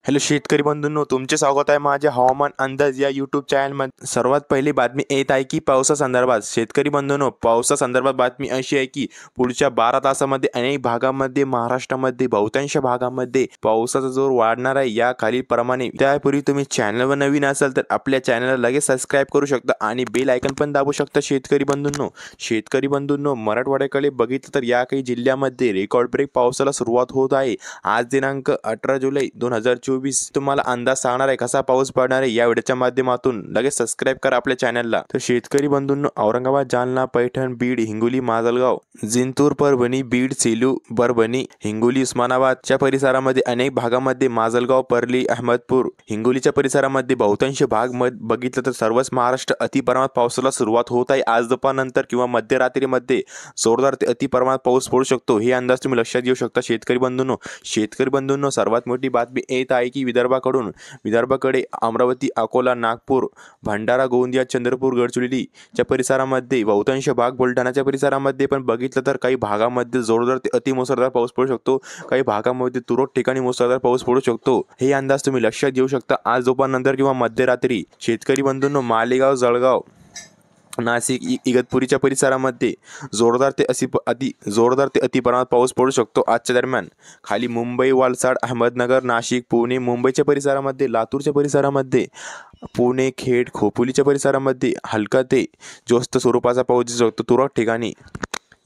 Hello शेतकरी बंधूंनो, तुमचे स्वागत आहे माझ्या हवामान अंदाज या यूट्यूब चॅनलमध्ये। सर्वात पहिली बातमी येत आहे की पावसासंदर्भात। शेतकरी बंधूंनो, पावसासंदर्भात बातमी अशी आहे की पुढच्या 12 तासामध्ये अनेक भागांमध्ये महाराष्ट्रामध्ये बहुतांश भागांमध्ये पावसाचा जोर वाढणार आहे। या खालीलप्रमाणे त्यापूर्वी तुम्ही चॅनलवर नवीन असाल तर आपल्या चॅनलला लगेच सबस्क्राईब करू शकता आणि बेल आयकॉन पण दाबू शकता। शेतकरी बंधूंनो, मराठवाड्याकडे बघितलं तर या काही जिल्ह्यामध्ये रेकॉर्ड ब्रेक पावसाला सुरुवात होत आहे। आज दिनांक 18 जुलै 2024 तुम्हाला अंदाज सांगणार आहे कसा पाऊस पडणार आहे। या व्हिडिओच्या माध्यमातून लगेच सबस्क्राईब करा आपल्या चॅनलला। तर शेतकरी बंधूंनो, औरंगाबाद, जालना, पैठण, बीड, हिंगोली, माजलगाव, जिंतूर, परभणी, बीड, सेलू, परभणी, हिंगोली, उस्मानाबादच्या परिसरामध्ये अनेक भागामध्ये, माजलगाव, परली, अहमदपूर, हिंगोलीच्या परिसरामध्ये बहुतांश भाग बघितलं तर सर्वच महाराष्ट्र अतिप्रमाणात पावसाला सुरुवात होत आहे। आज दुपारनंतर किंवा मध्यरात्रीमध्ये जोरदार ते अतिप्रमाणात पाऊस पडू शकतो, हे अंदाज तुम्ही लक्षात घेऊ शकता। शेतकरी बंधूंनो, सर्वात मोठी बातमी येत आहे की विदर्भाकडे अमरावती, अकोला, नागपूर, भंडारा, गोंदिया, चंद्रपूर, गडचिरोलीच्या परिसरामध्ये बहुतांश भाग, बुलढाणाच्या परिसरामध्ये पण बघितलं तर काही भागामध्ये जोरदार ते अतिमुसळधार पाऊस पडू शकतो। काही भागामध्ये तुरळक ठिकाणी मुसळधार पाऊस पडू शकतो, हे अंदाज तुम्ही लक्षात घेऊ शकता। आज दुपारनंतर किंवा मध्यरात्री शेतकरी बंधूंनो, मालेगाव, जळगाव, नाशिक, इगतपुरीच्या परिसरामध्ये जोरदार ते अतिप्रमाणात पाऊस पडू शकतो आजच्या दरम्यान। खाली मुंबई, वलसाड, अहमदनगर, नाशिक, पुणे, मुंबईच्या परिसरामध्ये, लातूरच्या परिसरामध्ये, पुणे, खेड, खोपोलीच्या परिसरामध्ये हलका ते जास्त स्वरूपाचा पाऊस दिसू शकतो।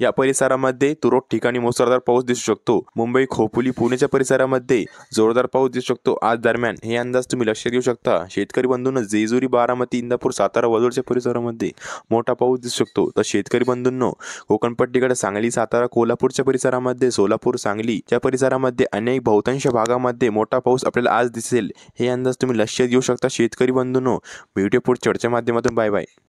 या परिसरामध्ये तुरळक ठिकाणी मुसळधार पाऊस दिसू शकतो। मुंबई, खोपोली, पुणेच्या परिसरामध्ये जोरदार पाऊस दिसू शकतो आज दरम्यान, हे अंदाज तुम्ही लक्षात घेऊ शकता। शेतकरी बंधूंनो, जेजुरी, बारामती, इंदापूर, सातारा, वडोदराच्या परिसरामध्ये मोठा पाऊस दिसू शकतो। तर शेतकरी बंधूंनो, कोकणपट्टीकडे सांगली, सातारा, कोल्हापूरच्या परिसरामध्ये, सोलापूर, सांगलीच्या परिसरामध्ये अनेक बहुतांश भागामध्ये मोठा पाऊस आपल्याला आज दिसेल, हे अंदाज तुम्ही लक्षात घेऊ शकता। शेतकरी बंधूंनो, व्हिडिओ पुढच्या चर्चेच्या माध्यमातून बाय बाय।